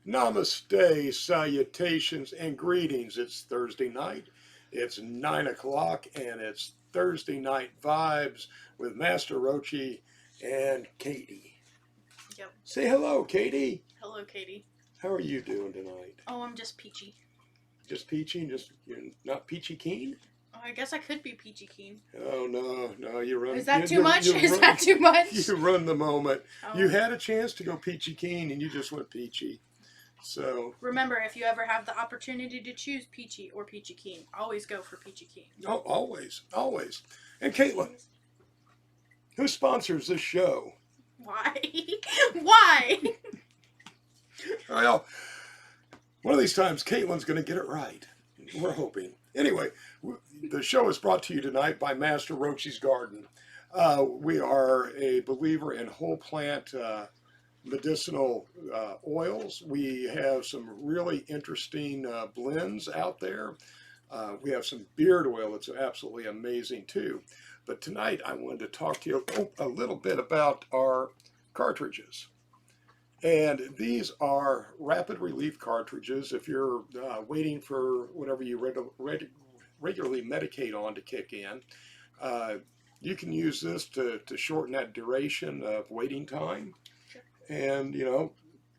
Namaste, salutations, and greetings. It's Thursday night. It's 9 o'clock, and it's Thursday night vibes with Master Rochi and Katie. Yep. Say hello, Katie. Hello, Katie. How are you doing tonight? Oh, I'm just peachy. Just peachy? You're not peachy keen? Oh, I guess I could be peachy keen. Oh, no, you run. Is that too much? Is that too much? You run the moment. Oh. You had a chance to go peachy keen, and you just went peachy. So remember, if you ever have the opportunity to choose peachy or peachy keen, always go for peachy keen. Oh, always. And Caitlin, who sponsors this show? Why? Why? Well, one of these times, Caitlin's going to get it right. We're hoping. Anyway, the show is brought to you tonight by Master Rochi's Garden. We are a believer in whole plant medicinal oils. We have some really interesting blends out there. We have some beard oil that's absolutely amazing too. But tonight I wanted to talk to you a little bit about our cartridges. And these are rapid relief cartridges. If you're waiting for whatever you regularly medicate on to kick in, you can use this to shorten that duration of waiting time. And, you know,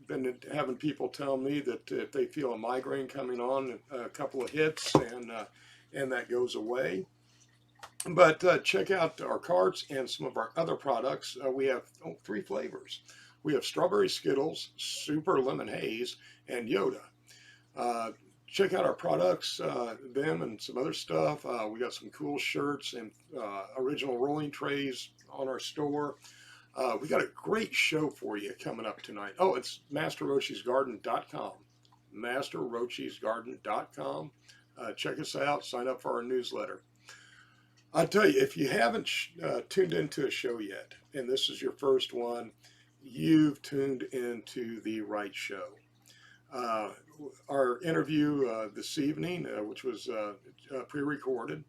been having people tell me that if they feel a migraine coming on, a couple of hits and that goes away. But check out our carts and some of our other products. We have 3 flavors. We have Strawberry Skittles, Super Lemon Haze, and Yoda. Check out our products, them and some other stuff. We got some cool shirts and original rolling trays on our store. We got a great show for you coming up tonight. Oh, it's MasterRochi'sGarden.com. MasterRochi'sGarden.com. Check us out. Sign up for our newsletter. I tell you, if you haven't tuned into a show yet, and this is your first one, you've tuned into the right show. Our interview this evening, which was pre-recorded,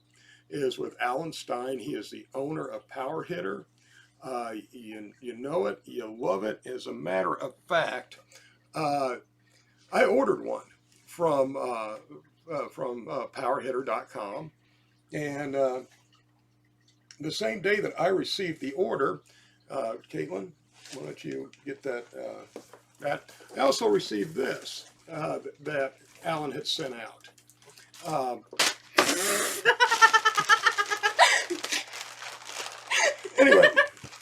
is with Alan Stein. He is the owner of Power Hitter. You know it, you love it. As a matter of fact, I ordered one from PowerHitter.com, and the same day that I received the order, Caitlin, why don't you get that? I also received this that Alan had sent out. Anyway.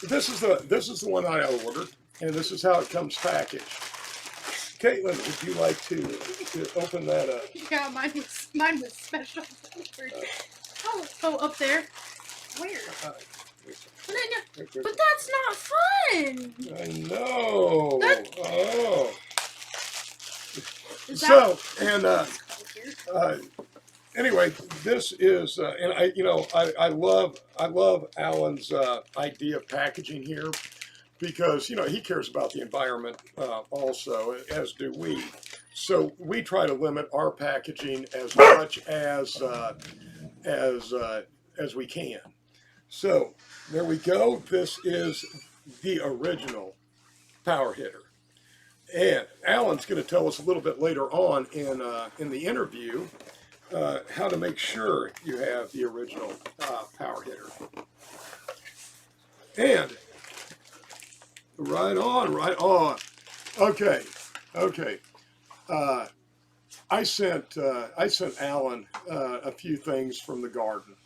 This is the one I ordered, and this is how it comes packaged. Caitlin, would you like to open that up? Yeah, mine was special. Oh, up there. Where? But that's not fun. I know. Oh. Anyway, this is, and I love Alan's idea of packaging here, because he cares about the environment also, as do we. So we try to limit our packaging as much as we can. So there we go. This is the original Power Hitter, and Alan's going to tell us a little bit later on in the interview how to make sure you have the original Power Hitter. And right on. Okay. I sent Alan a few things from the garden,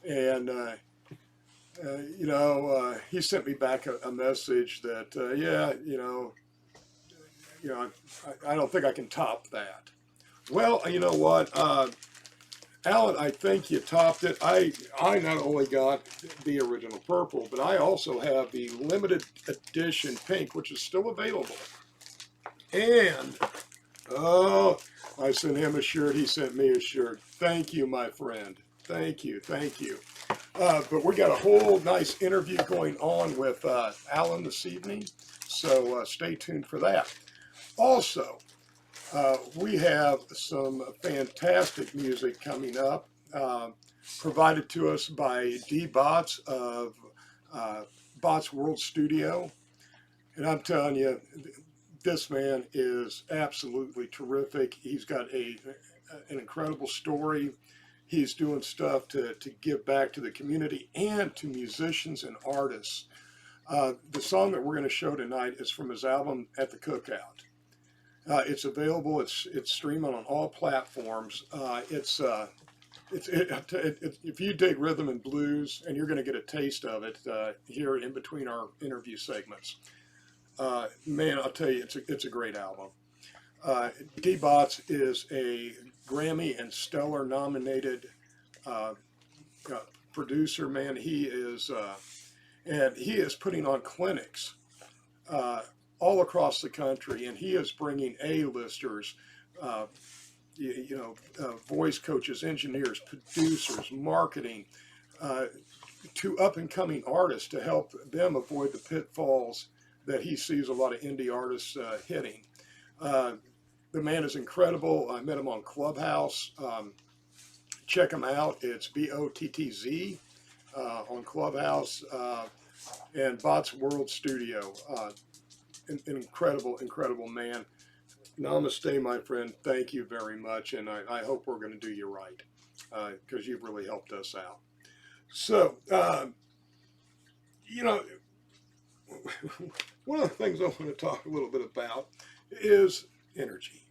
and he sent me back a message that I don't think I can top that. Well, you know what, Alan, I think you topped it. I not only got the original purple, but I also have the limited edition pink, which is still available. And, I sent him a shirt. He sent me a shirt. Thank you, my friend. Thank you. But we got a whole nice interview going on with Alan this evening, so stay tuned for that. Also, we have some fantastic music coming up, provided to us by D. Bots of Bots World Studio. And I'm telling you, this man is absolutely terrific. He's got an incredible story. He's doing stuff to give back to the community and to musicians and artists. The song that we're going to show tonight is from his album At the Cookout. It's available. It's streaming on all platforms. If you dig rhythm and blues, and you're going to get a taste of it here in between our interview segments. Man, I'll tell you, it's a great album. D. Botts is a Grammy and Stellar nominated producer. Man, he is putting on clinics all across the country, and he is bringing A-listers, voice coaches, engineers, producers, marketing, to up-and-coming artists to help them avoid the pitfalls that he sees a lot of indie artists hitting. The man is incredible. I met him on Clubhouse. Check him out. It's BOTTZ on Clubhouse, and Botts World Studio. An incredible man. Namaste, my friend. Thank you very much, and I hope we're going to do you right, because you've really helped us out. So, one of the things I want to talk a little bit about is energy,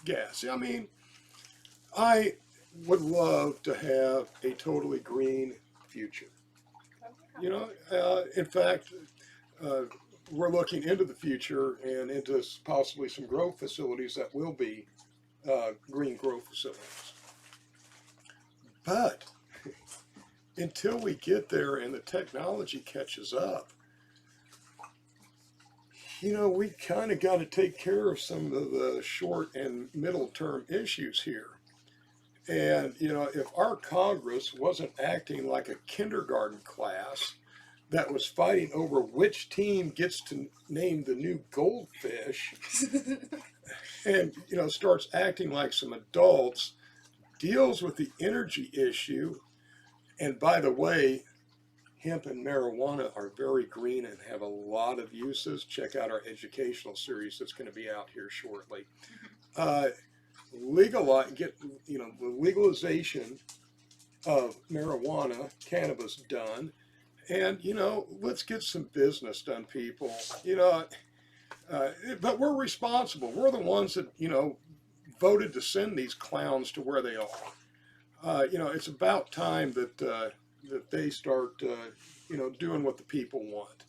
gas. I mean, I would love to have a totally green future. In fact, we're looking into the future and into possibly some grow facilities that will be green grow facilities. But until we get there and the technology catches up, we kind of got to take care of some of the short and middle term issues here. And, if our Congress wasn't acting like a kindergarten class that was fighting over which team gets to name the new goldfish and, starts acting like some adults, deals with the energy issue. And by the way, hemp and marijuana are very green and have a lot of uses. Check out our educational series that's going to be out here shortly. The legalization of marijuana, cannabis done, and let's get some business done, people. But we're responsible. We're the ones that voted to send these clowns to where they are. It's about time that they start doing what the people want.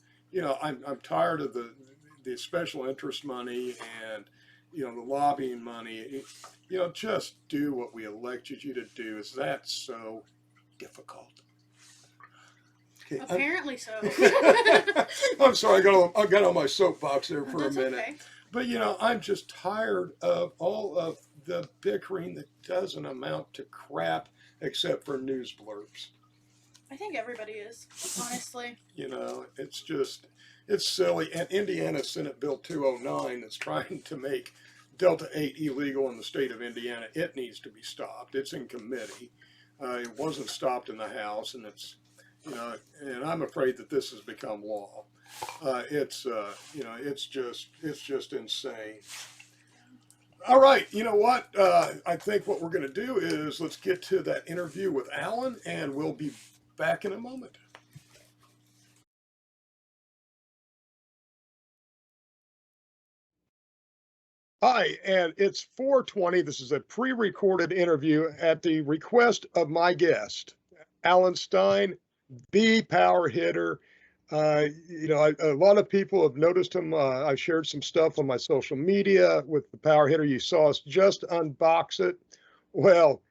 I'm tired of the special interest money and the lobbying money. Just do what we elected you to do. Is that so difficult? Okay, Apparently so. I'm sorry, I got on my soapbox there for a minute. Okay. But I'm just tired of all of the bickering that doesn't amount to crap except for news blurbs. I think everybody is, honestly. It's silly. And Indiana Senate Bill 209 that's trying to make Delta 8 illegal in the state of Indiana. It needs to be stopped. It's in committee. It wasn't stopped in the House, and it's, and I'm afraid that this has become law. It's just insane. All right, you know what? I think what we're going to do is let's get to that interview with Alan, and we'll be back in a moment. Hi, and it's 4:20. This is a pre-recorded interview at the request of my guest, Alan Stein, the power hitter. A lot of people have noticed him. I shared some stuff on my social media with the power hitter. You saw us just unbox it. Well,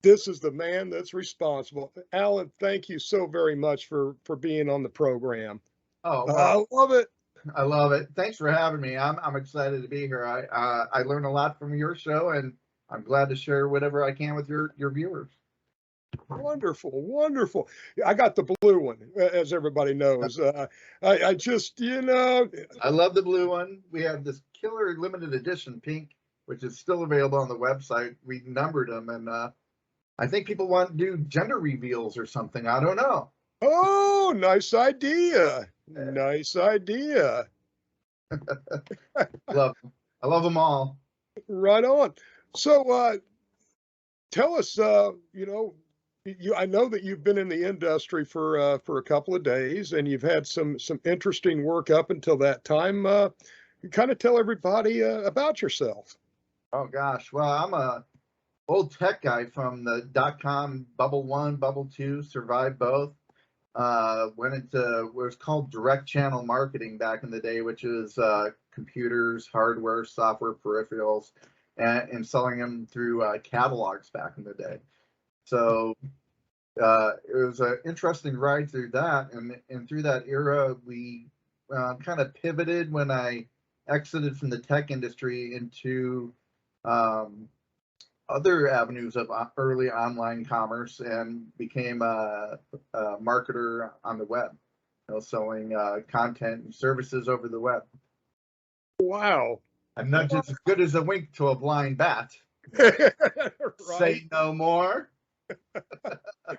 this is the man that's responsible. Alan, thank you so very much for being on the program. Oh, well, I love it. I love it. Thanks for having me. I'm excited to be here. I learn a lot from your show, and I'm glad to share whatever I can with your viewers. Wonderful. I got the blue one, as everybody knows. I just, I love the blue one. We have this killer limited edition pink, which is still available on the website. We numbered them, and I think people want to do gender reveals or something. I don't know. Oh, nice idea. Nice idea. I love them all. Right on. So, tell us, I know that you've been in the industry for a couple of days, and you've had some interesting work up until that time. Kind of tell everybody about yourself. Oh gosh, well, I'm a old tech guy from the .com bubble one, bubble two, survived both. Went into what was called direct channel marketing back in the day, which is computers, hardware, software peripherals, and selling them through catalogs back in the day. So it was an interesting ride through that, and through that era, we kind of pivoted when I exited from the tech industry into um, other avenues of early online commerce and became a marketer on the web, selling content and services over the web. Wow. I'm not just as good as a wink to a blind bat. Right. Say no more. I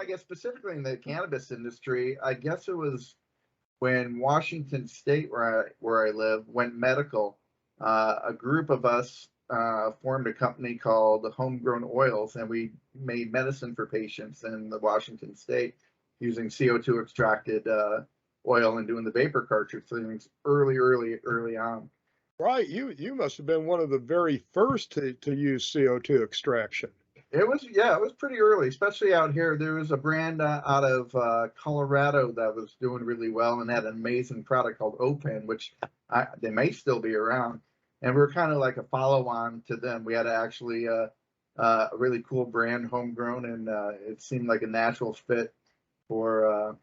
guess specifically in the cannabis industry, I guess it was when Washington State, where I live, went medical. A group of us formed a company called Homegrown Oils, and we made medicine for patients in the Washington State using CO2 extracted oil and doing the vapor cartridge things early on. Right. You must have been one of the very first to use CO2 extraction. It was pretty early, especially out here. There was a brand out of Colorado that was doing really well and had an amazing product called Open, which they may still be around. And we're kind of like a follow-on to them. We had actually a really cool brand, homegrown, and it seemed like a natural fit for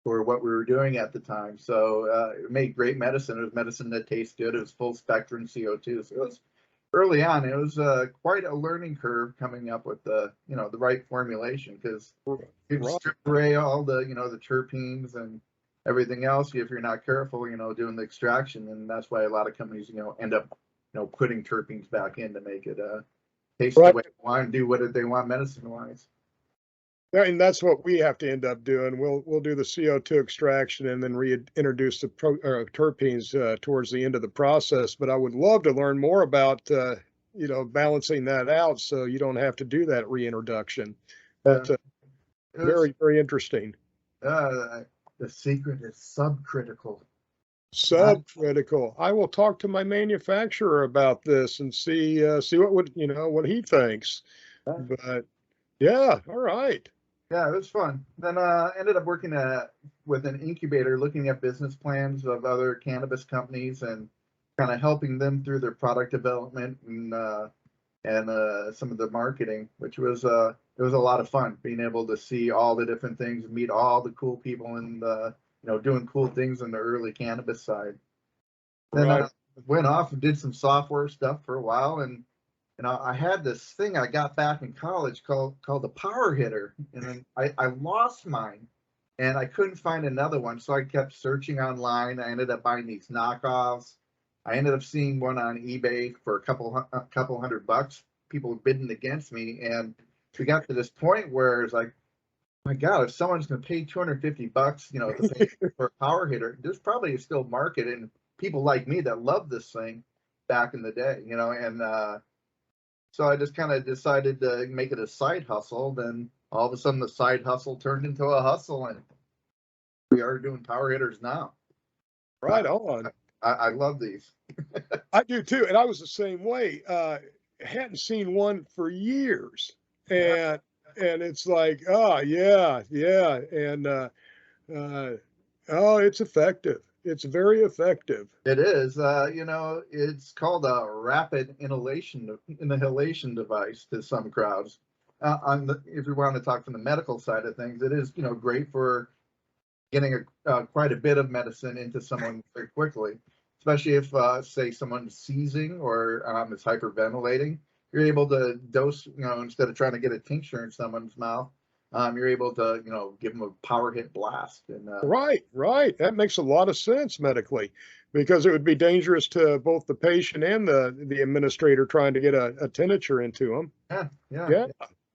what we were doing at the time. So it made great medicine. It was medicine that tastes good. It was full spectrum CO2. So it was early on. It was quite a learning curve coming up with the right formulation, because you Right. strip away all the the terpenes and everything else if you're not careful, doing the extraction, and that's why a lot of companies end up putting terpenes back in to make it taste Right. the way they want and do what they want medicine wise. Yeah, and that's what we have to end up doing. We'll do the CO2 extraction and then reintroduce the terpenes towards the end of the process. But I would love to learn more about balancing that out so you don't have to do that reintroduction. That's Was, very interesting. the secret is subcritical. Subcritical. I will talk to my manufacturer about this and see what he thinks. But yeah, all right. Yeah, it was fun. Then ended up working with an incubator, looking at business plans of other cannabis companies and kind of helping them through their product development and some of the marketing, which was it was a lot of fun being able to see all the different things, meet all the cool people, and doing cool things in the early cannabis side. Then Right. I went off and did some software stuff for a while, and I had this thing I got back in college called the Power Hitter, and then I lost mine, and I couldn't find another one, so I kept searching online. I ended up buying these knockoffs. I ended up seeing one on eBay for a couple $100. People bidding against me, and we got to this point where it's like, my God, if someone's going to pay $250, to pay for a Power Hitter, there's probably a still market and people like me that love this thing back in the day, and so I just kind of decided to make it a side hustle. Then all of a sudden the side hustle turned into a hustle, and we are doing power hitters now. Right on. I love these. I do too, and I was the same way. Hadn't seen one for years, and it's like, oh yeah, and oh, it's effective. It's very effective. It is, it's called a rapid inhalation device to some crowds. If you want to talk from the medical side of things, it is, great for getting quite a bit of medicine into someone very quickly, especially if, say, someone's seizing or is hyperventilating. You're able to dose, instead of trying to get a tincture in someone's mouth, you're able to, give them a power hit blast. And Right. That makes a lot of sense medically, because it would be dangerous to both the patient and the administrator trying to get a temperature into them. yeah. Yeah.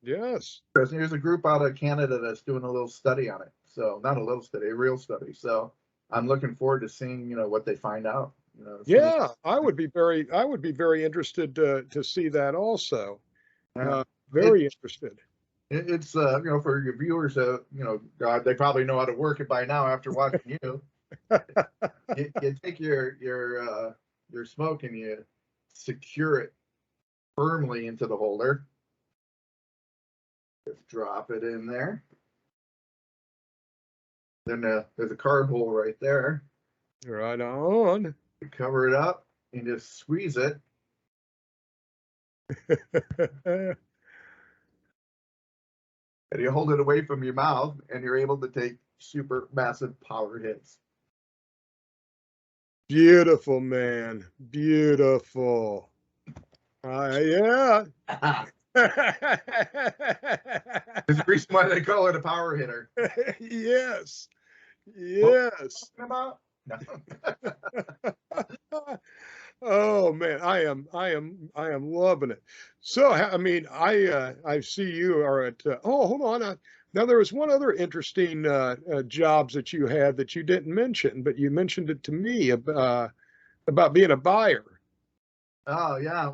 Yes. There's a group out of Canada that's doing a little study on it. So not a little study, a real study. So I'm looking forward to seeing, what they find out. See Yeah, I would be very interested to see that also. yeah. Uh, It, very interested. it's for your viewers, God, they probably know how to work it by now after watching you. You take your smoke and you secure it firmly into the holder. Just drop it in there. Then there's a carb hole right there. Right on. You cover it up and just squeeze it. And you hold it away from your mouth, and you're able to take super massive power hits. Beautiful, man. Beautiful. Yeah. There's a reason why they call it a power hitter. Yes. What Yes. am I talking about? No. Oh man, I am loving it. So I mean, I see you are at. Oh, hold on. Now there was one other interesting jobs that you had that you didn't mention, but you mentioned it to me about being a buyer. Oh yeah.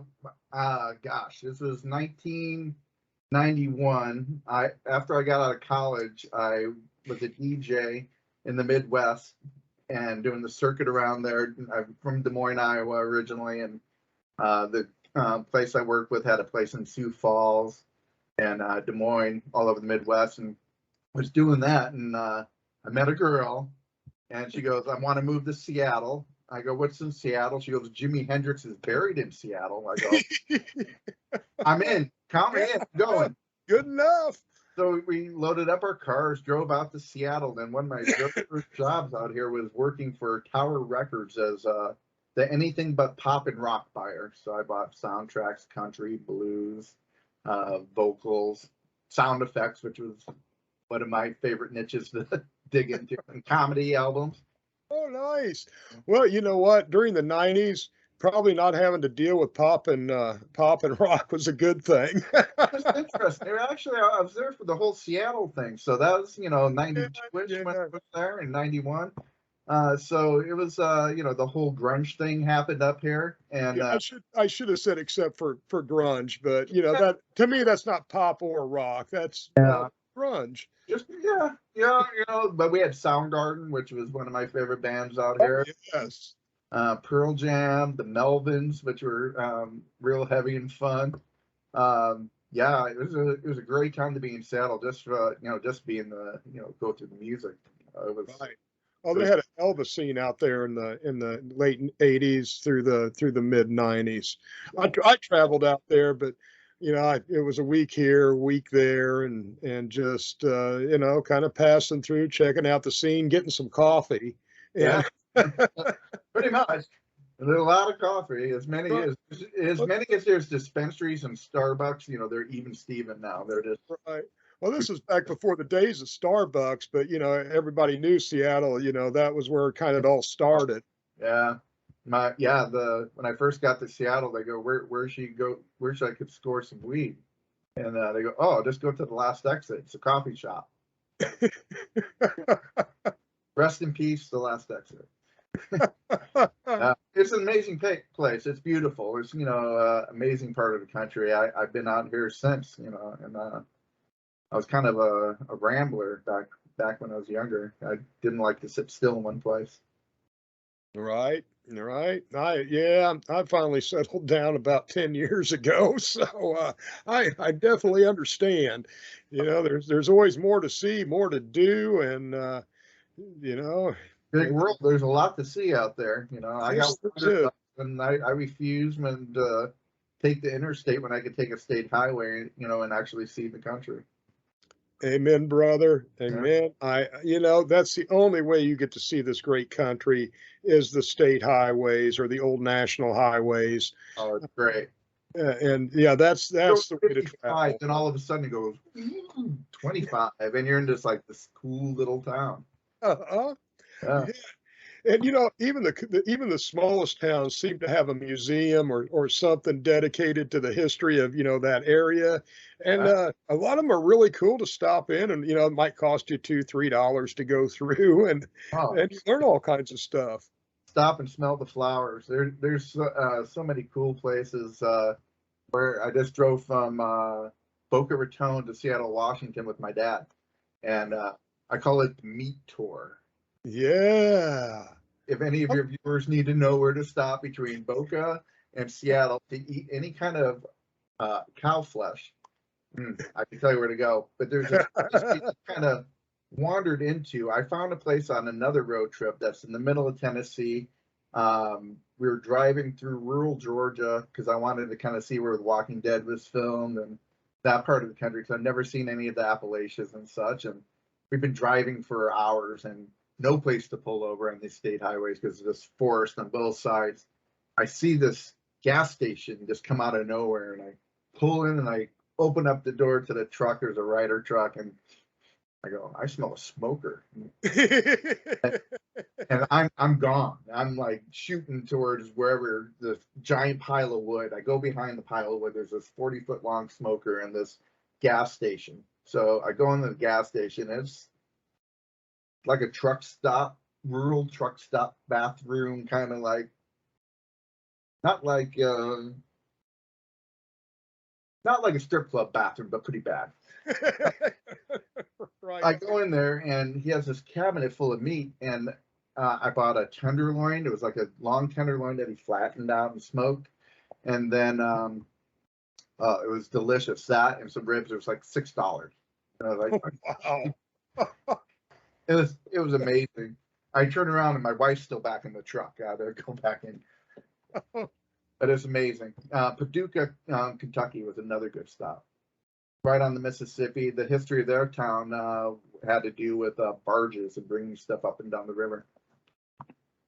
Gosh, this was 1991. After I got out of college, I was a DJ in the Midwest and doing the circuit around there. I'm from Des Moines, Iowa originally, and the place I worked with had a place in Sioux Falls and Des Moines, all over the Midwest, and was doing that. And I met a girl, and she goes, "I want to move to Seattle." I go, "What's in Seattle?" She goes, "Jimi Hendrix is buried in Seattle." I go, "I'm in. Count me in. I'm going." Good enough. So we loaded up our cars, drove out to Seattle. Then one of my very first jobs out here was working for Tower Records as the anything but pop and rock buyer. So I bought soundtracks, country, blues, vocals, sound effects, which was one of my favorite niches to dig into, and comedy albums. Oh, nice. Well, you know what? During the '90s, probably not having to deal with pop and rock was a good thing. It's interesting. Actually, I was there for the whole Seattle thing. So that was, 92-ish when I Yeah. was there in 91. So it was, the whole grunge thing happened up here. And Yeah, I should have said except for grunge, but that to me that's not pop or rock. That's yeah, grunge. just, yeah, but we had Soundgarden, which was one of my favorite bands out Oh, here. yes. Pearl Jam, the Melvins, which were real heavy and fun. Yeah, it was a great time to be in Seattle, just just being go through the music. It was Right. Oh, it they was had a hell of a scene out there in the late '80s through the mid '90s. I traveled out there, but it was a week here, a week there, and just kind of passing through, checking out the scene, getting some coffee, yeah, and pretty much. And there's a lot of coffee, as many right, as there's dispensaries and Starbucks. They're even Steven now. They're just right. Well, this was back before the days of Starbucks, but everybody knew Seattle. That was where kind of it all started. yeah. When I first got to Seattle, they go, where should you go? Where should I could score some weed? And they go, oh, just go to the last exit. It's a coffee shop. Rest in peace, the last exit. It's an amazing place. It's beautiful. It's amazing part of the country. I've been out here since, and I was kind of a rambler back when I was younger. I didn't like to sit still in one place. Right, right. I finally settled down about 10 years ago, so I definitely understand. There's always more to see, more to do, and you know, Big it's, world. There's a lot to see out there. I got yes, there is. and I refuse and take the interstate when I could take a state highway, and actually see the country. Amen, brother. Yeah. Amen. That's the only way you get to see this great country is the state highways or the old national highways. Oh, it's great. And yeah, that's Go the way to 55, travel. then all of a sudden it goes 25, and you're in just like this cool little town. Uh-huh. Yeah. Yeah. And even the smallest towns seem to have a museum or something dedicated to the history of that area, and a lot of them are really cool to stop in, and it might cost you $2-3 to go through, and Oh, you learn all kinds of stuff. stop and smell the flowers. There's so many cool places. Where I just drove from Boca Raton to Seattle, Washington with my dad, and I call it the meat tour. Yeah. If any of your viewers need to know where to stop between Boca and Seattle to eat any kind of cow flesh, I can tell you where to go. But there's this place we kind of wandered into. I found a place on another road trip that's in the middle of Tennessee. We were driving through rural Georgia because I wanted to kind of see where The Walking Dead was filmed and that part of the country, because I've never seen any of the Appalachians and such. And we've been driving for hours and no place to pull over on these state highways because there's forest on both sides. I see this gas station just come out of nowhere, and I pull in and I open up the door to the truck. There's a Ryder truck, and I go, I smell a smoker. And I'm gone. I'm like shooting towards wherever the giant pile of wood. I go behind the pile of wood. There's this 40-foot long smoker in this gas station. So I go into the gas station. It's like a truck stop, rural truck stop bathroom, kind of like, not like a strip club bathroom, but pretty bad. Right. I go in there and he has this cabinet full of meat, and I bought a tenderloin. It was like a long tenderloin that he flattened out and smoked, and then it was delicious. That and some ribs. It was like $6. And I was like, Wow. it was amazing. I turn around and my wife's still back in the truck. I better go back in. But it's amazing. Paducah, Kentucky was another good stop. Right on the Mississippi. The history of their town had to do with barges and bringing stuff up and down the river.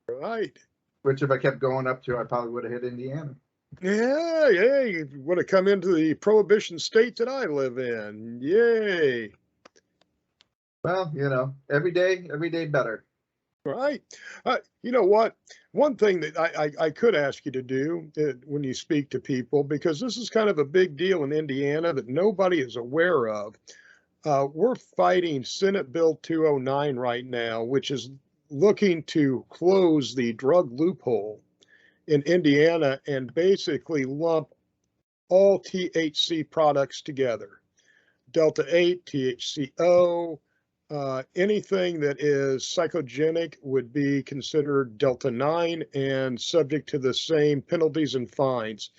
Right. Which, if I kept going up to, I probably would have hit Indiana. Yeah, you would have come into the prohibition state that I live in. Yay. Well, every day better. Right. You know what? One thing that I could ask you to do when you speak to people, because this is kind of a big deal in Indiana that nobody is aware of. We're fighting Senate Bill 209 right now, which is looking to close the drug loophole in Indiana and basically lump all THC products together. Delta 8, THCO, anything that is psychogenic would be considered Delta 9 and subject to the same penalties and fines.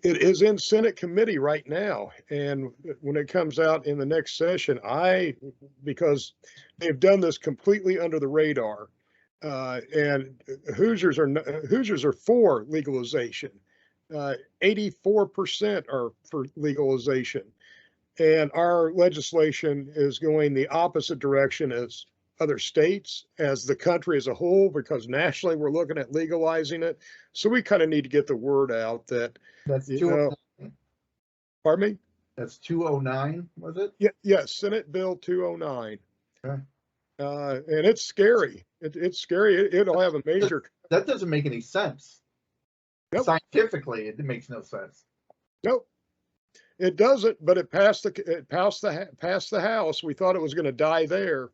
It is in Senate committee right now, and when it comes out in the next session, because they've done this completely under the radar, and Hoosiers are for legalization. 84% are for legalization. And our legislation is going the opposite direction as other states, as the country as a whole, because nationally we're looking at legalizing it. So we kind of need to get the word out that, That's you know, 209. pardon me? That's 209, was it? Yeah, Senate Bill 209. Okay. And it's scary. It's scary. It'll have a major. That doesn't make any sense. Nope. Scientifically, it makes no sense. Nope. It doesn't, but it passed the House. We thought it was going to die there,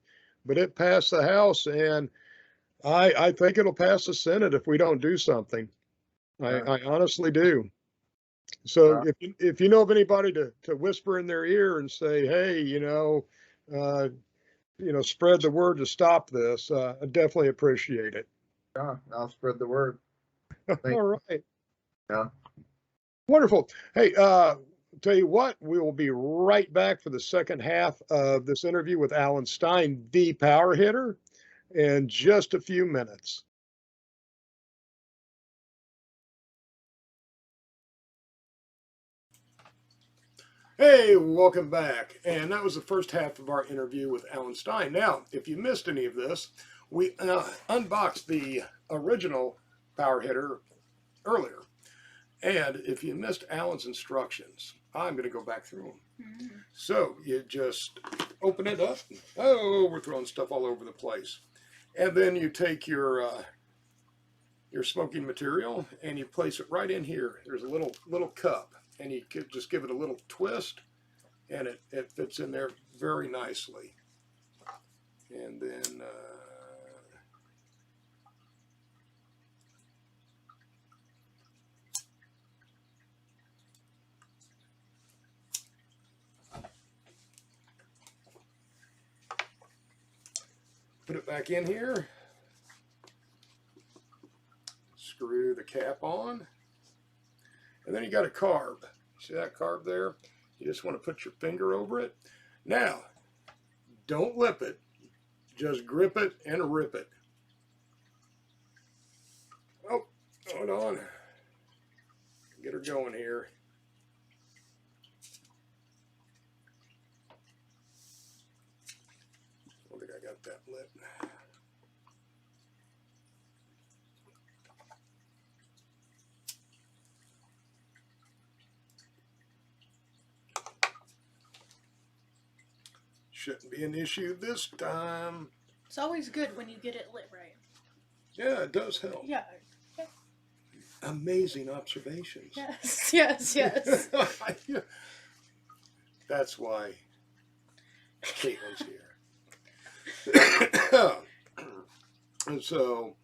but it passed the House, and I think it'll pass the Senate if we don't do something. I honestly do. So if you know of anybody to whisper in their ear and say, hey, spread the word to stop this, I definitely appreciate it. Yeah, I'll spread the word. All right. Yeah. Wonderful. Hey, tell you what, we will be right back for the second half of this interview with Alan Stein, the power hitter, in just a few minutes. Hey, welcome back. And that was the first half of our interview with Alan Stein. Now, if you missed any of this, we unboxed the original power hitter earlier. And if you missed Alan's instructions, I'm going to go back through them. Mm-hmm. So you just open it up. Oh, we're throwing stuff all over the place. And then you take your smoking material and you place it right in here. There's a little cup, and you could just give it a little twist, and it fits in there very nicely. And then back in here. Screw the cap on. And then you got a carb. See that carb there? You just want to put your finger over it. Now, don't lip it. Just grip it and rip it. Oh, hold on. Get her going here. I don't think I got that lit. Shouldn't be an issue this time. It's always good when you get it lit right. Yeah, it does help. Yeah. Amazing observations. Yes, yes, yes. That's why Caitlin's here. And so,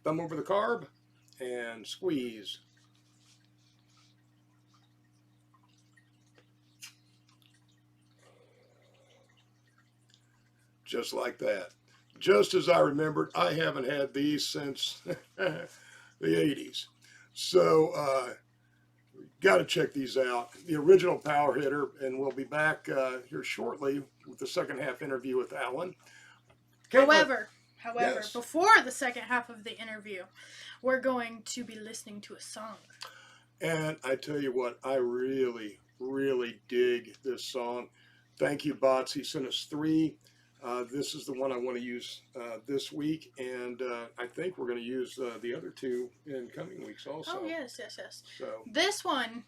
thumb over the carb and squeeze. Just like that. Just as I remembered, I haven't had these since the 80s. So, got to check these out. The original power hitter, and we'll be back here shortly with the second half interview with Alan. However, Yes. before the second half of the interview, we're going to be listening to a song. And I tell you what, I really, really dig this song. Thank you, Bots. He sent us 3. This is the one I want to use this week, and I think we're going to use the other 2 in coming weeks also. Oh, yes, yes, yes. So, This one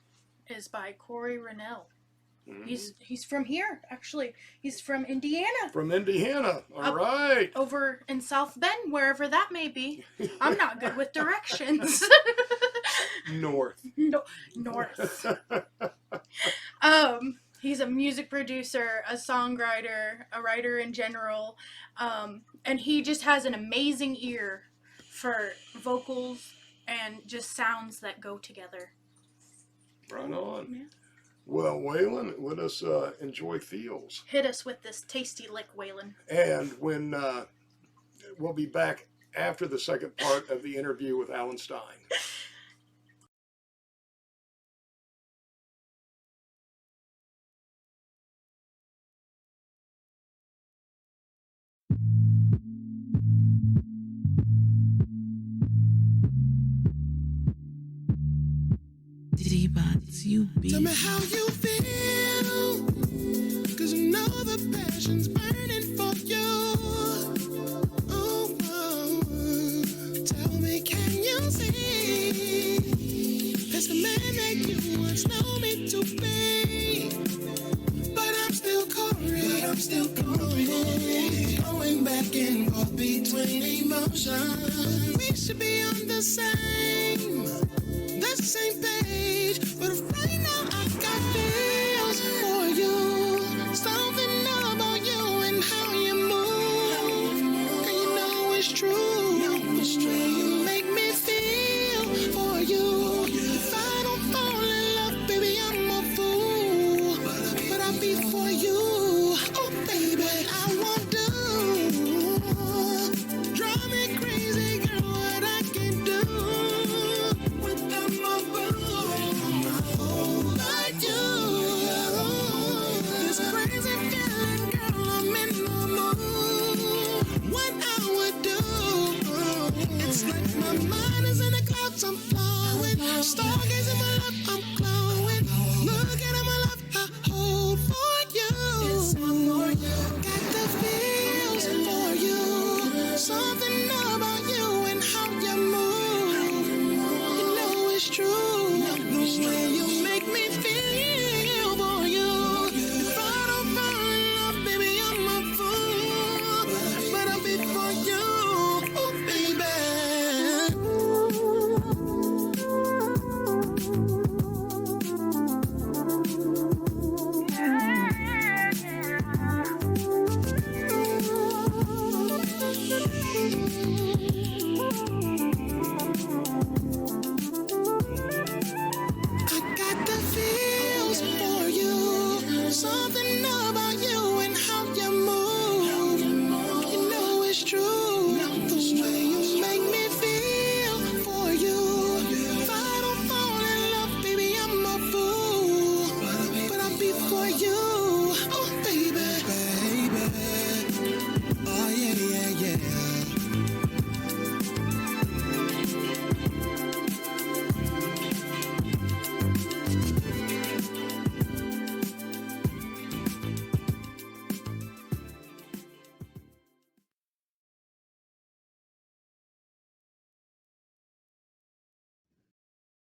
is by Corey Rennell. He's from here, actually. He's from Indiana. From Indiana. All right. Over in South Bend, wherever that may be. I'm not good with directions. North. No, north. He's a music producer, a songwriter, a writer in general, and he just has an amazing ear for vocals and just sounds that go together. Right on. Yeah. Well, Waylon, let us enjoy Feels. Hit us with this tasty lick, Waylon. And when we'll be back after the second part of the interview with Alan Stein. Tell me how you feel, 'cause you know the passion's burning for you. Oh, tell me, can you see that's the man that you once know me to be? But I'm still going back and forth between emotions. We should be on the same page, but right now I got feels for you. Something about you and how you move, and you know it's true. You make me feel for you. If I don't fall in love, baby, I'm a fool. But I'll be for you. Oh, baby, I won't do. Drive me crazy, girl, what I can do. Without my boo, like you. This crazy feeling, girl, I'm in the mood. What I would do, it's like my mind is in the clouds, I'm flowing. Stargazing my love, I'm glowing. Look at my love, I hold for you. It's for you. Got the feels for you. Something about you and how you move. You know it's true. The way you make me feel for you. If I don't fall in love, baby, I'm a fool. But I'll be for you, oh, baby.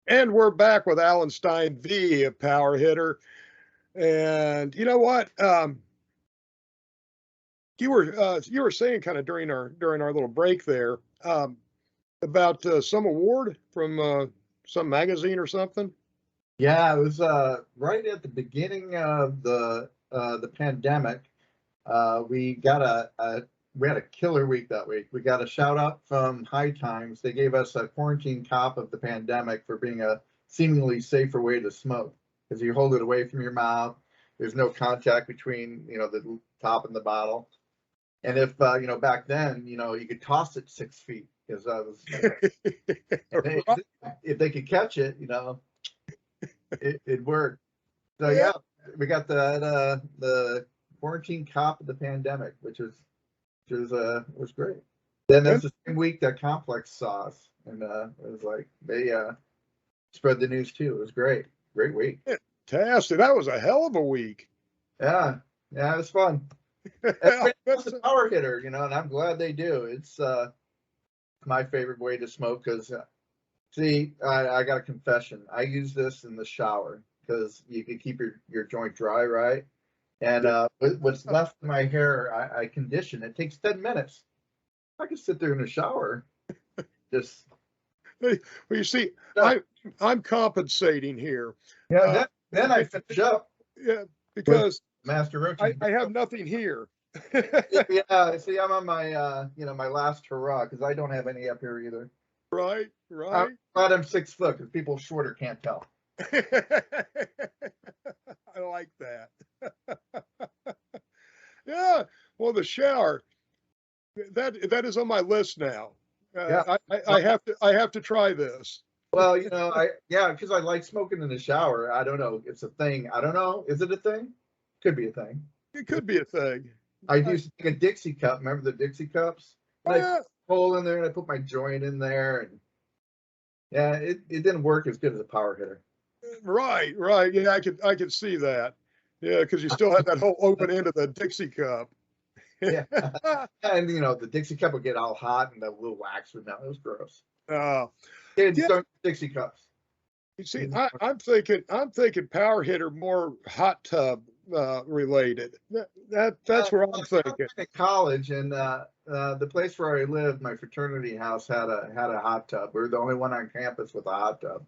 And we're back with Alan Stein, the power hitter. And you know what? You were saying kind of during our little break there about some award from some magazine or something. Yeah, it was right at the beginning of the pandemic. We had a killer week that week. We got a shout out from High Times. They gave us a quarantine cop of the pandemic for being a seemingly safer way to smoke, because you hold it away from your mouth. There's no contact between the top and the bottle. And if back then you could toss it 6 feet, because if they could catch it, it worked. So yeah, we got the quarantine cop of the pandemic, which was great. Then that's the same week that Complex saw us, and it was like they spread the news too. It was great week. Fantastic! That was a hell of a week. Yeah, it was fun. Everybody wants a power hitter, and I'm glad they do. It's my favorite way to smoke, because see, I got a confession. I use this in the shower because you can keep your joint dry, right? And what's left of my hair, I condition. It takes 10 minutes. I can sit there in the shower. Just Well, you see, I'm compensating here. yeah. Then I finish up. Yeah, because Master Roach. I have nothing here. Yeah, see, I'm on my my last hurrah, because I don't have any up here either. Right. I'm glad I'm 6 foot, because people shorter can't tell. I like that. Yeah. Well, the shower that is on my list now. Yeah. I have to try this. Well, because I like smoking in the shower. I don't know. It's a thing. I don't know. Is it a thing? Could be a thing. It could be a thing. I used to take a Dixie cup. Remember the Dixie cups? Oh, I yeah. put a hole in there, and I put my joint in there, and yeah, it didn't work as good as a power hitter. Right. Yeah, I could see that. Yeah, because you still had that whole open end of the Dixie cup. Yeah. And the Dixie cup would get all hot, and the little wax would melt. It was gross. Kids don't Dixie cups. You see, I'm thinking power hitter more hot tub related. That's where I'm thinking. In college, and the place where I lived, my fraternity house had a hot tub. We were the only one on campus with a hot tub.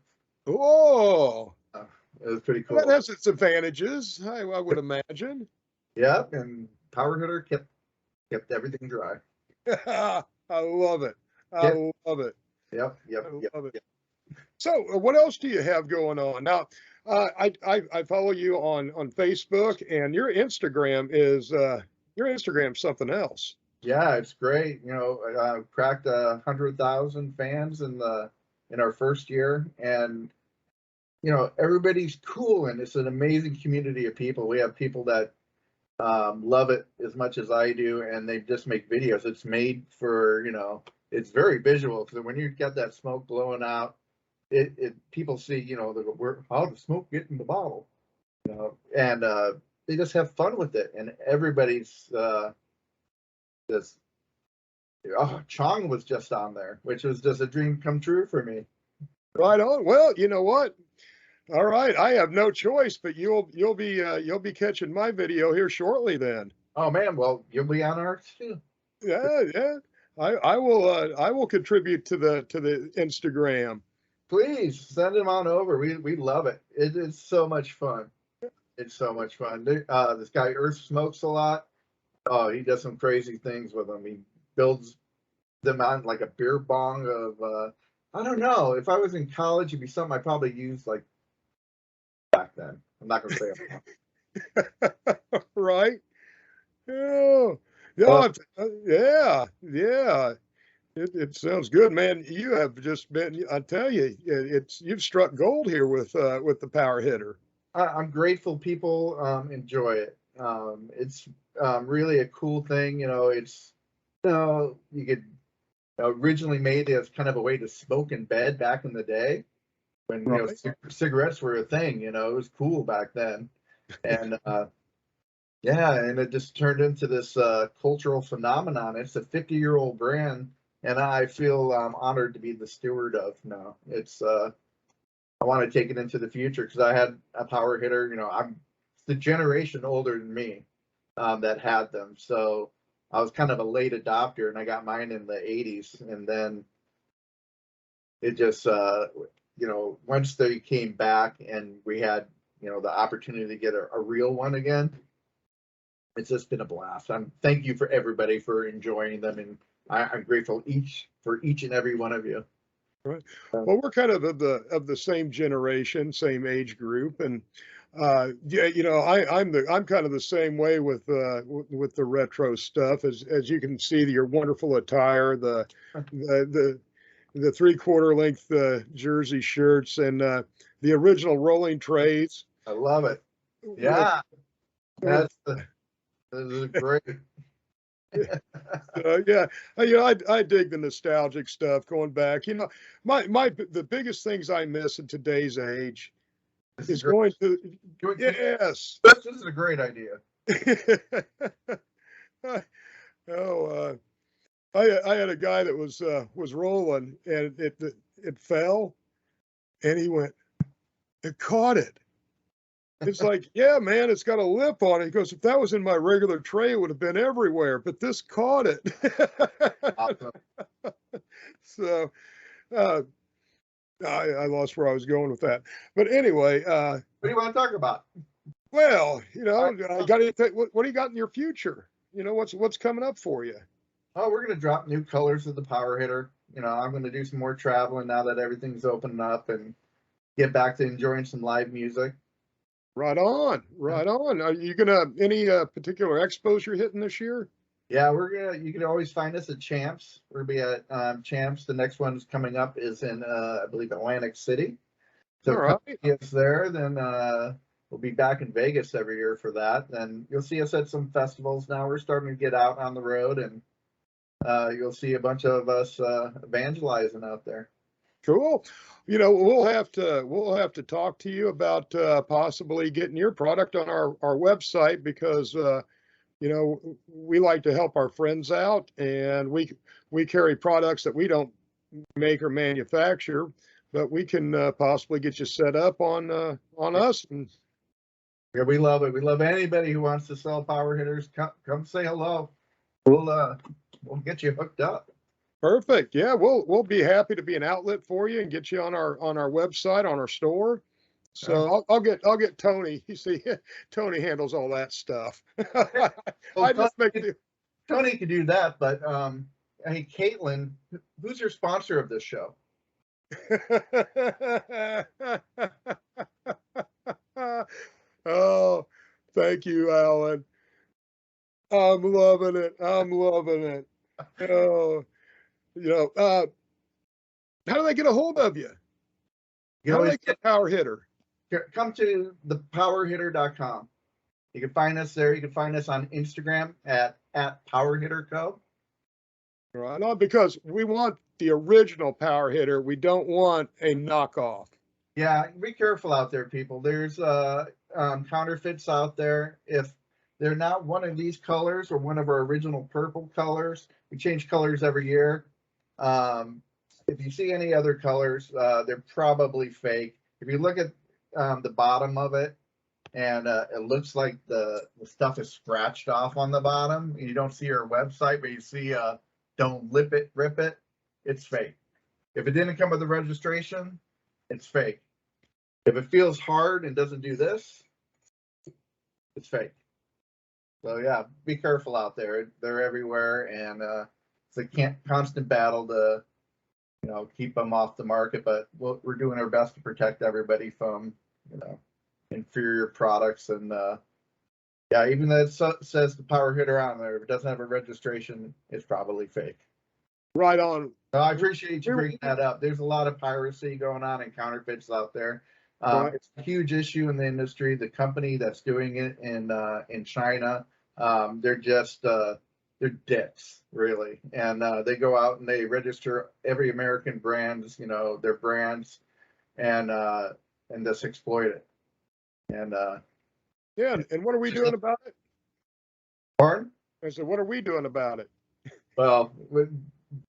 Oh, it was pretty cool. That has its advantages, I would imagine. Yep, and power hitter kept everything dry. I love it. I love it. Yep. Love it. So, what else do you have going on now? I follow you on Facebook, and your Instagram's something else. Yeah, it's great. Cracked 100,000 fans in our first year, and everybody's cool, and it's an amazing community of people. We have people that love it as much as I do, and they just make videos. It's made for it's very visual, because when you get that smoke blowing out, it people see how the smoke get in the bottle, and they just have fun with it, and everybody's just Chong was just on there, which was just a dream come true for me. Right on. Well, you know what? All right, I have no choice, but you'll be catching my video here shortly then. Oh man, well you'll be on ours too. Yeah. I will contribute to the Instagram. Please send them on over. We love it. It's so much fun. It's so much fun. This guy Earth smokes a lot. Oh, he does some crazy things with them. He builds them on like a beer bong of I don't know. If I was in college, it'd be something I probably used like back then. I'm not gonna say it. Right. Oh, yeah. It sounds good, man. You have just been, I tell you, you've struck gold here with the power hitter. I'm grateful people enjoy it. It's really a cool thing. It's you could originally made as kind of a way to smoke in bed back in the day when cigarettes were a thing. It was cool back then, and and it just turned into this cultural phenomenon. It's a 50-year-old brand, and I feel honored to be the steward of now. It's I want to take it into the future because I had a power hitter. You know, I'm the generation older than me that had them, so I was kind of a late adopter, and I got mine in the '80s, and then it just you know, once they came back and we had, you know, the opportunity to get a real one again, it's just been a blast. Thank you for everybody for enjoying them, and I'm grateful for each and every one of you. Right. Well, we're kind of the same generation, same age group, and yeah, you know, I'm kind of the same way with the retro stuff. As you can see, your wonderful attire, the the 3/4 length jersey shirts, and the original rolling trays. I love it. With, Yeah, with this is great. yeah, you know, I dig the nostalgic stuff going back. You know, the biggest things I miss in today's age This is is great. going to Can- yes. This is a great idea. Oh, I had a guy that was rolling and it fell and he went, it caught it. It's like, yeah, man, it's got a lip on it. He goes, if that was in my regular tray, it would have been everywhere, but this caught it. Awesome. So uh, I lost where I was going with that. But anyway, What do you want to talk about? well, you know, I got to what do you got in your future? You know, what's coming up for you? Oh, we're going to drop new colors of the power hitter. You know, I'm going to do some more traveling now that everything's opening up and get back to enjoying some live music. Right on, right on. Are you gonna any particular expos you're hitting this year? Yeah, you can always find us at Champs. We're going to be at Champs. The next one's coming up is in, I believe, Atlantic City. So All come right. see us there. Then we'll be back in Vegas every year for that. Then you'll see us at some festivals now. We're starting to get out on the road, and you'll see a bunch of us evangelizing out there. Cool. You know, we'll have to talk to you about possibly getting your product on our website because you know, we like to help our friends out, and we carry products that we don't make or manufacture, but we can possibly get you set up on us. And Yeah, we love it. We love anybody who wants to sell power hitters. Come say hello. We'll get you hooked up. perfect. Yeah, we'll be happy to be an outlet for you and get you on our website, on our store. So I'll get Tony. You see, Tony handles all that stuff. Well, I just make the Tony could do that, but hey, Caitlin, who's your sponsor of this show? Oh, thank you, Alan. I'm loving it. I'm loving it. Oh, you know, how do they get a hold of you? You How do always they get a power hitter? come to thepowerhitter.com. You can find us there. You can find us on Instagram at powerhitterco. Right on, because we want the original power hitter. We don't want a knockoff. Yeah, be careful out there, people. There's counterfeits out there. If they're not one of these colors or one of our original purple colors, we change colors every year. If you see any other colors, they're probably fake. If you look at the bottom of it, and it looks like the stuff is scratched off on the bottom, and you don't see our website, but you see don't rip it, it's fake. If it didn't come with the registration, it's fake. If it feels hard and doesn't do this, it's fake. So yeah, be careful out there. They're everywhere, and it's a constant battle to, you know, keep them off the market. But we're doing our best to protect everybody from, you know, inferior products. And yeah, even though it says the power hitter on there, if it doesn't have a registration, it's probably fake. Right on. So I appreciate you bringing that up. There's a lot of piracy going on and counterfeits out there. Right. It's a huge issue in the industry. The company that's doing it in China, they're just they're dicks, really, and they go out and they register every American brands, you know, their brands, and just exploit it. And Yeah, and what are we doing about it? pardon? I said, what are we doing about it? Well,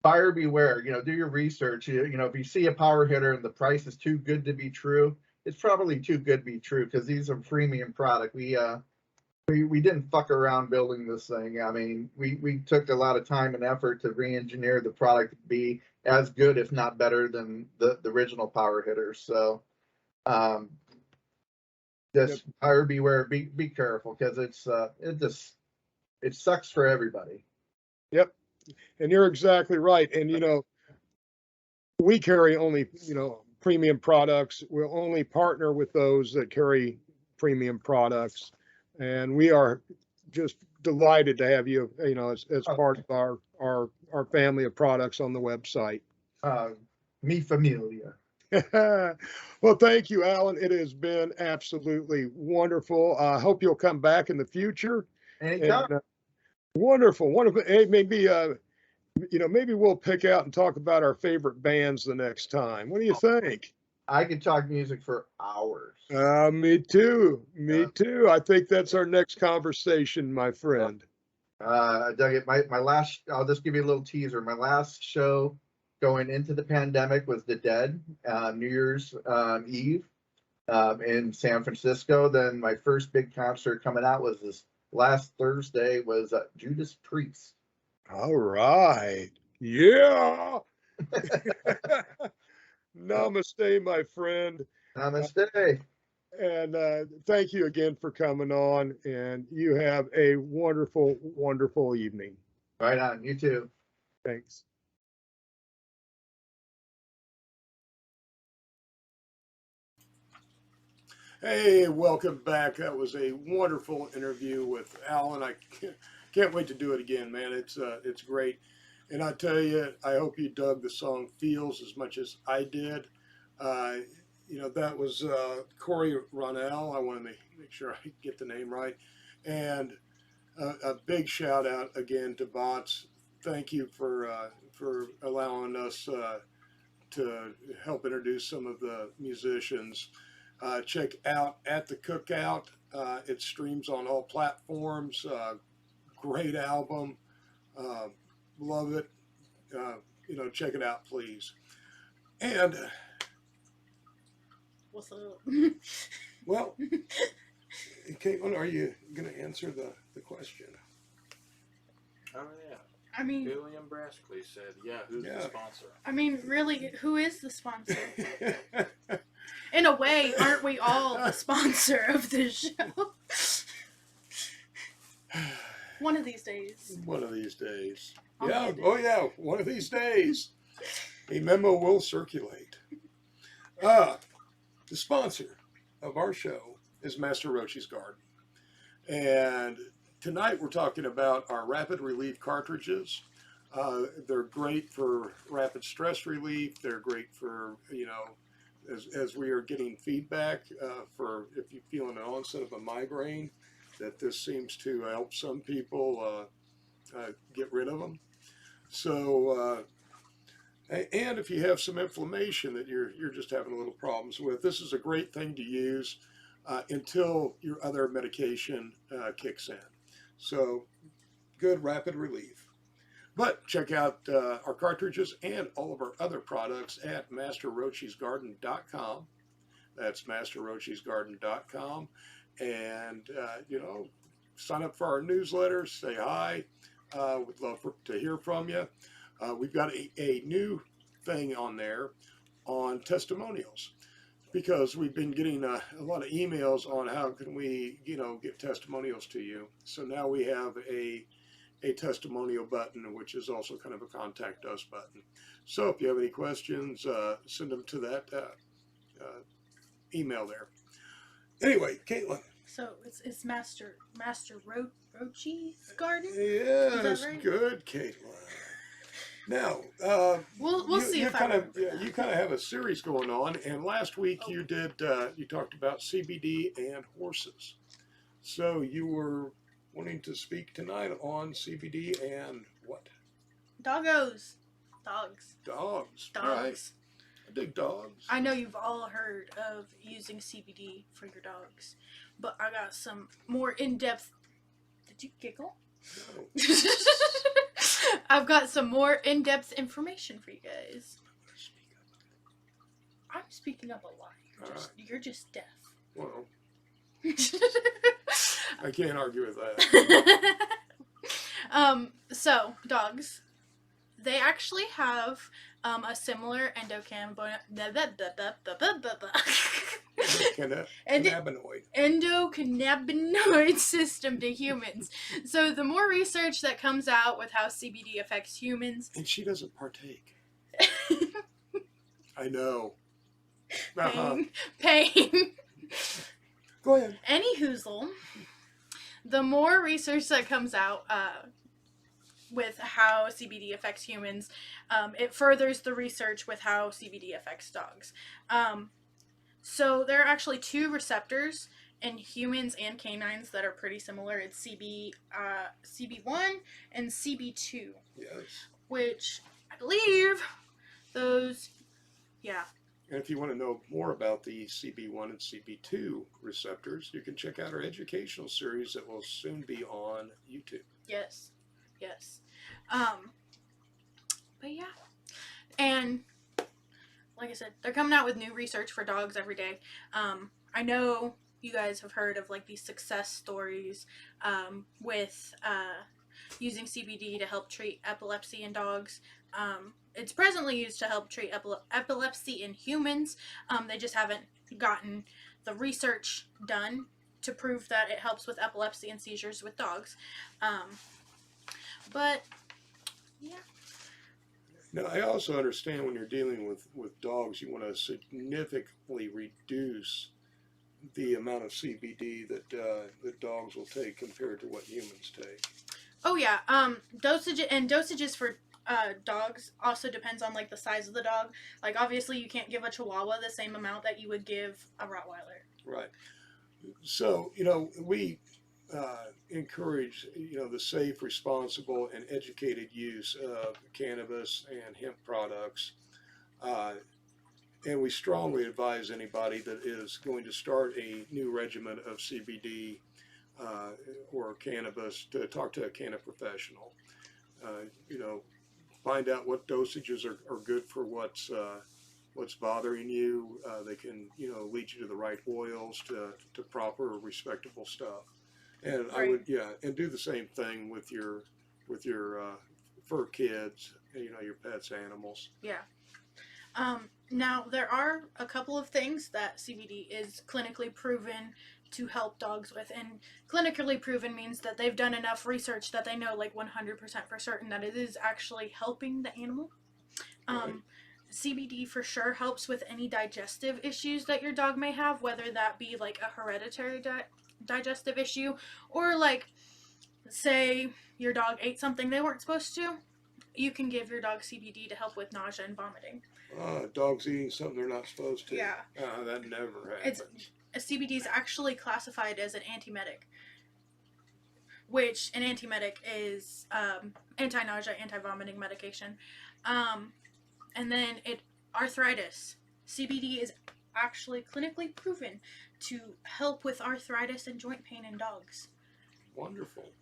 buyer beware. Do your research. If you see a power hitter and the price is too good to be true, it's probably too good to be true, because these are premium product. We didn't fuck around building this thing. I mean, we took a lot of time and effort to re-engineer the product to be as good, if not better, than the original power hitters. So just buyer beware, be careful, because it sucks for everybody. Yep. And you're exactly right. And, we carry only, premium products. We'll only partner with those that carry premium products. And we are just delighted to have you, as part of our family of products on the website. Mi familia. Well, thank you, Alan. It has been absolutely wonderful. I hope you'll come back in the future. Anytime. And, wonderful. Hey, maybe maybe we'll pick out and talk about our favorite bands the next time. What do you think? I could talk music for hours. Me too. Me too. I think that's our next conversation, my friend. Doug, my last, I'll just give you a little teaser. My last show going into the pandemic was The Dead, New Year's Eve in San Francisco. Then my first big concert coming out was this last Thursday was Judas Priest. All right. Yeah. Namaste, my friend. Namaste. And thank you again for coming on. And you have a wonderful, wonderful evening. Right on. You too. Thanks. Hey, welcome back. That was a wonderful interview with Alan. I can't wait to do it again, man. It's great. And I tell you, I hope you dug the song Feels as much as I did. That was Corey Ronell. I want to make sure I get the name right. And a big shout out again to Bots. Thank you for allowing us to help introduce some of the musicians. Check out At the Cookout. It streams on all platforms. Great album. Love it. Check it out, please. And what's up? Well, Caitlin, are you going to answer the question? Oh, yeah. I mean, William Braskley said, who's the sponsor? I mean, really, who is the sponsor? In a way, aren't we all the sponsor of this show? One of these days. One of these days. I'll Yeah. get it. Oh, yeah. One of these days. A memo will circulate. The sponsor of our show is Master Rochi's Garden. And tonight we're talking about our rapid relief cartridges. They're great for rapid stress relief. They're great for, as we are getting feedback for if you feel an onset of a migraine, that this seems to help some people get rid of them. So, and if you have some inflammation that you're just having a little problems with, this is a great thing to use until your other medication kicks in. So, good rapid relief. But check out our cartridges and all of our other products at masterrochisgarden.com. That's masterrochisgarden.com. And, sign up for our newsletter, say hi. We'd love to hear from you. We've got a new thing on there on testimonials, because we've been getting a lot of emails on how can we, get testimonials to you. So now we have a testimonial button, which is also kind of a contact us button. So if you have any questions, send them to that email there. Anyway, Caitlin. So it's Master Rochi's Garden? Yes, right? Good, Caitlin. Now, we'll see if you kind of have a series going on, and last week you talked about CBD and horses. So you were wanting to speak tonight on CBD and what? Dogs. Dogs. Right. I dig dogs. I know you've all heard of using CBD for your dogs, but I got some more in-depth. Did you giggle? No. I've got some more in-depth information for you guys. I'm speaking up a lot. You're just deaf. Well, I can't argue with that. So dogs, they actually have a similar endocannabinoid system to humans. So the more research that comes out with how CBD affects humans, and she doesn't partake. I know. Pain. Go ahead. Any hoozle, the more research that comes out with how CBD affects humans, it furthers the research with how CBD affects dogs. So there are actually two receptors in humans and canines that are pretty similar. It's CB1 and CB2. Yes. Which I believe those, yeah. And if you want to know more about the CB1 and CB2 receptors, you can check out our educational series that will soon be on YouTube. Yes. But yeah. And like I said, they're coming out with new research for dogs every day. I know you guys have heard of like these success stories with using CBD to help treat epilepsy in dogs. It's presently used to help treat epilepsy in humans. They just haven't gotten the research done to prove that it helps with epilepsy and seizures with dogs. But yeah. Now, I also understand when you're dealing with dogs, you want to significantly reduce the amount of CBD that dogs will take compared to what humans take. Oh yeah, dosages for dogs also depends on like the size of the dog. Like obviously you can't give a Chihuahua the same amount that you would give a Rottweiler. Right. So we encourage the safe, responsible, and educated use of cannabis and hemp products, and we strongly advise anybody that is going to start a new regimen of CBD or cannabis to talk to a cannabis professional. Find out what dosages are good for what's bothering you. They can lead you to the right oils to proper respectable stuff. And Right. I would and do the same thing with your fur kids, your pets, animals. Yeah. Now there are a couple of things that CBD is clinically proven to help dogs with, and clinically proven means that they've done enough research that they know like 100% for certain that it is actually helping the animal. Right. CBD for sure helps with any digestive issues that your dog may have, whether that be like a hereditary digestive issue, or like say your dog ate something they weren't supposed to. You can give your dog CBD to help with nausea and vomiting. Dogs eating something they're not supposed to. Yeah. That never happens. CBD is actually classified as an antiemetic, which an antiemetic is anti-nausea, anti-vomiting medication. And then arthritis. CBD is actually clinically proven to help with arthritis and joint pain in dogs. Wonderful.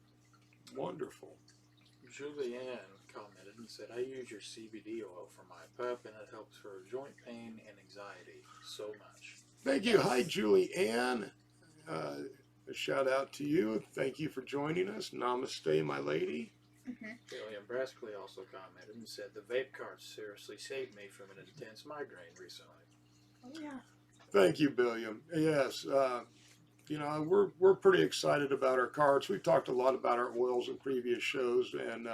Julianne commented and said, I use your CBD oil for my pup and it helps for joint pain and anxiety so much. Thank you. Hi, Julie Ann. A shout out to you. Thank you for joining us. Namaste, my lady. William Braskley also commented and said, the vape carts seriously saved me from an intense migraine recently. Oh, yeah. Thank you, Billiam. Yes, we're pretty excited about our carts. We've talked a lot about our oils in previous shows, and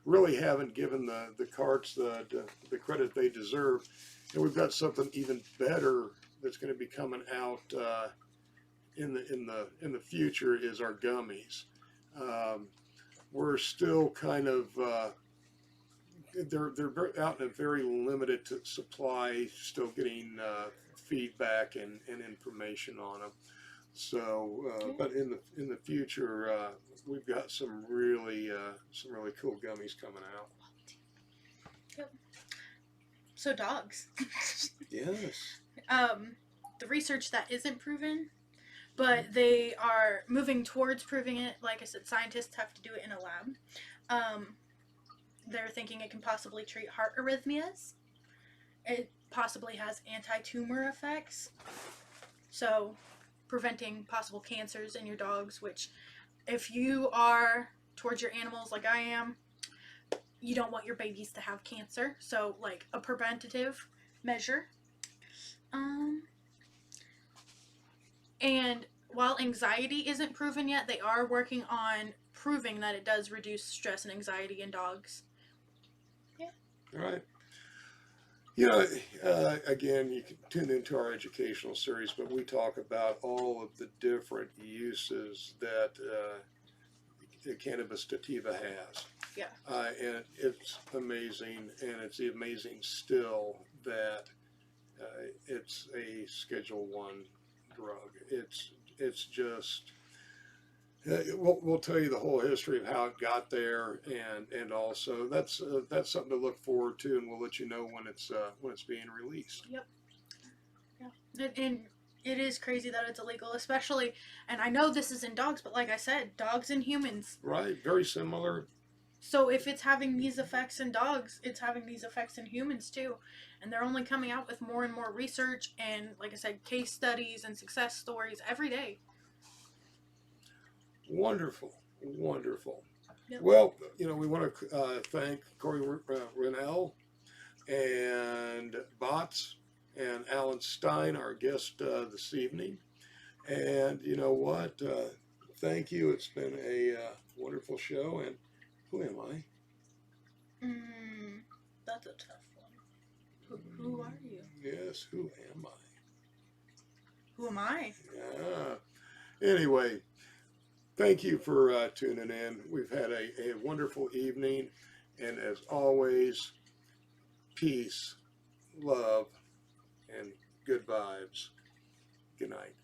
really haven't given the carts the credit they deserve. And we've got something even better that's going to be coming out in the future is our gummies. We're still kind of they're out in a very limited supply, still getting feedback and information on them. So, but in the future, we've got some really cool gummies coming out. Yep. So dogs. Yes. The research that isn't proven, but they are moving towards proving it. Like I said, scientists have to do it in a lab. they're thinking it can possibly treat heart arrhythmias. It possibly has anti-tumor effects. So, preventing possible cancers in your dogs, which if you are towards your animals like I am, you don't want your babies to have cancer. So, like a preventative measure. And while anxiety isn't proven yet, they are working on proving that it does reduce stress and anxiety in dogs. All right. Again, you can tune into our educational series, but we talk about all of the different uses that cannabis sativa has. Yeah. And it's amazing, and it's amazing still that it's a Schedule I drug. It's just we'll tell you the whole history of how it got there, and also that's something to look forward to, and we'll let you know when it's being released. Yep. Yeah. And it is crazy that it's illegal, especially, and I know this is in dogs, but like I said, dogs and humans. Right. Very similar. So if it's having these effects in dogs, it's having these effects in humans too. And they're only coming out with more and more research and, like I said, case studies and success stories every day. Wonderful. Wonderful. Yep. Well, we want to thank Corey Rennell and Bots and Alan Stein, our guest this evening. And you know what? Thank you. It's been a wonderful show. And who am I? That's a tough one. Who are you? Yes, who am I? Who am I? Yeah. Anyway, thank you for tuning in. We've had a wonderful evening. And as always, peace, love, and good vibes. Good night.